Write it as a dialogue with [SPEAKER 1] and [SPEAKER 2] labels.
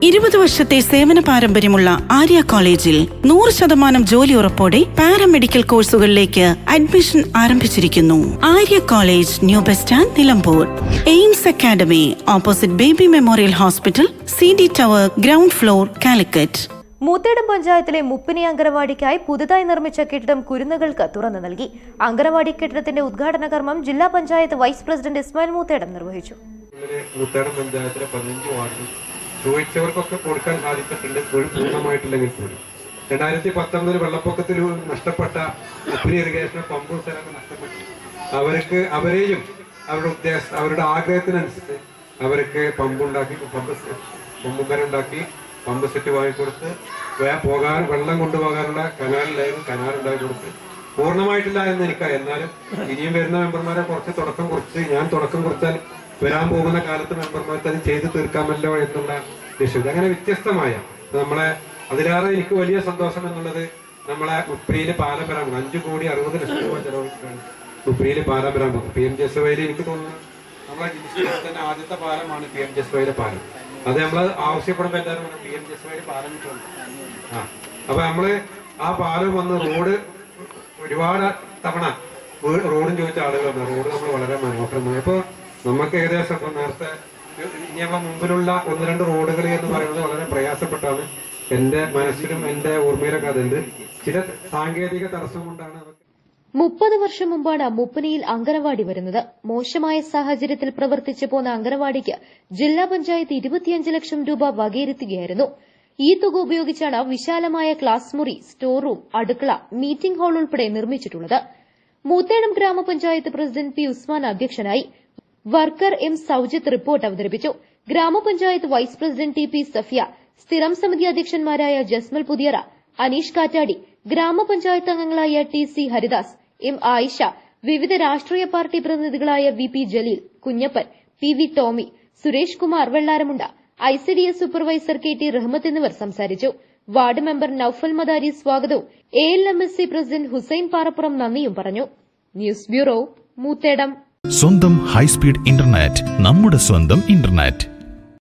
[SPEAKER 1] 20 വർഷത്തെ സേവന പാരമ്പര്യമുള്ള ആര്യ കോളേജിൽ 100% ജോലി ഉറപ്പോടെ പാരാമെഡിക്കൽ കോഴ്സുകളിലേക്ക് അഡ്മിഷൻ ആരംഭിച്ചിരിക്കുന്നു. Arya college, new bus stand, Nilambur. AIMS academy, opposite baby memorial hospital, CD tower, ground floor, Calicut.
[SPEAKER 2] Moothedam പഞ്ചായത്തിലെ മുപ്പിനി അങ്കണവാടിക്കായി പുതുതായി നിർമ്മിച്ച കെട്ടിടം കുരുന്നുകൾക്ക് തുറന്നു നൽകി. അങ്കണവാടി കെട്ടിടത്തിന്റെ ഉദ്ഘാടന കർമ്മം ജില്ലാ പഞ്ചായത്ത് വൈസ് പ്രസിഡന്റ് ഇസ്മായിൽ മൂത്തേടം നിർവഹിച്ചു.
[SPEAKER 3] ചോദിച്ചവർക്കൊക്കെ കൊടുക്കാൻ സാധിച്ചിട്ടുണ്ട്, പൂർണ്ണമായിട്ടില്ലെങ്കിൽ പോലും. 2019 വെള്ളപ്പൊക്കത്തിൽ നഷ്ടപ്പെട്ട മുപ്പിനി ഇറിഗേഷൻ പമ്പ് സ്ഥലങ്ങൾ നഷ്ടപ്പെട്ടു. അവരെയും അവരുടെ ആഗ്രഹത്തിനനുസരിച്ച് അവർക്ക് പമ്പുണ്ടാക്കി, പമ്പുകരുണ്ടാക്കി, പമ്പ് സെറ്റ് വാങ്ങിക്കൊടുത്ത് പോകാൻ വെള്ളം കൊണ്ടുപോകാനുള്ള കനാലുണ്ടാക്കി കൊടുത്ത്. പൂർണ്ണമായിട്ടില്ല എന്ന് എനിക്കറിയാം. എന്നാലും ഇനിയും വരുന്ന മെമ്പർമാരെ കുറച്ച് തുടക്കം കുറിച്ച്, ഞാൻ തുടക്കം കുറിച്ചാൽ വരാൻ പോകുന്ന കാലത്ത് മെമ്പർമാർക്ക് അത് ചെയ്തു തീർക്കാമല്ലോ എന്നുള്ള ലക്ഷ്യം. അങ്ങനെ വ്യത്യസ്തമായ നമ്മളെ അതിലേറെ എനിക്ക് വലിയ സന്തോഷം എന്നുള്ളത് നമ്മളെ മുപ്പിനിയിലെ പാലപരാമം 5,60,00,000 രൂപ ചെലവഴിക്കുകയാണ്. മുപ്പിനിയിലെ പാലപരാമം PMJSY എനിക്ക് തോന്നുന്നു നമ്മളെ ജില്ലയിൽ തന്നെ ആദ്യത്തെ പാലമാണ് PMJSY പാലം. അത് നമ്മൾ ആവശ്യപ്പെടുമ്പോൾ എല്ലാവരും PMJSY പാലം കിട്ടുന്നു. അപ്പൊ നമ്മള് ആ പാലം വന്ന് റോഡ് ഒരുപാട് തവണ റോഡും ചോദിച്ച ആളുകളുണ്ട്. റോഡ് നമ്മൾ വളരെ മനോഹരമായി. അപ്പൊ നമുക്ക് ഏകദേശം ഇപ്പൊ നേരത്തെ ഇനി മുമ്പിലുള്ള 1-2 റോഡുകൾ എന്ന് പറയുന്നത് വളരെ പ്രയാസപ്പെട്ടാണ്. എന്റെ മനസ്സിലും എന്റെ ഓർമ്മയിലൊക്കെ അതുണ്ട്. ചില സാങ്കേതിക തടസ്സം കൊണ്ടാണ്.
[SPEAKER 2] 30 വർഷം മുമ്പാണ് മുപ്പനിയിൽ അങ്കണവാടി വരുന്നത്. മോശമായ സാഹചര്യത്തിൽ പ്രവർത്തിച്ചു പോന്ന അങ്കണവാടിക്ക് ജില്ലാ പഞ്ചായത്ത് 25 ലക്ഷം രൂപ വകയിരുത്തുകയായിരുന്നു. ഈ തുക ഉപയോഗിച്ചാണ് വിശാലമായ ക്ലാസ് മുറി, സ്റ്റോർ റൂം, അടുക്കള, മീറ്റിംഗ് ഹാൾ ഉൾപ്പെടെ നിർമ്മിച്ചിട്ടുള്ളത്. മൂത്തേടം ഗ്രാമപഞ്ചായത്ത് പ്രസിഡന്റ് P. ഉസ്മാൻ അധ്യക്ഷനായി. Worker M. സൌജിത്ത് റിപ്പോർട്ട് അവതരിപ്പിച്ചു. ഗ്രാമപഞ്ചായത്ത് vice president T. P. Safiya, സ്ഥിരം സമിതി അധ്യക്ഷന്മാരായ ജസ്മൽ പുതിയറ, അനീഷ് കാറ്റാടി, ഗ്രാമപഞ്ചായത്ത് അംഗങ്ങളായ T. C. Haridas, M. Ayisha, വിവിധ രാഷ്ട്രീയ പാർട്ടി പ്രതിനിധികളായ V. P. Jaleel, Kunjappan, P. V. Tomy, Suresh Kumar Vellaramunda, ICDS supervisor K. T. Rahmath എന്നിവർ സംസാരിച്ചു. വാർഡ് മെമ്പർ നൌഫൽ മദാരി സ്വാഗതവും ALMSC പ്രസിഡന്റ് ഹുസൈൻ പാറപ്പുറം നന്ദിയും പറഞ്ഞു. News bureau, Moothedam.
[SPEAKER 4] സ്വന്തം ഹൈസ്പീഡ് ഇന്റർനെറ്റ്, നമ്മുടെ സ്വന്തം ഇന്റർനെറ്റ്.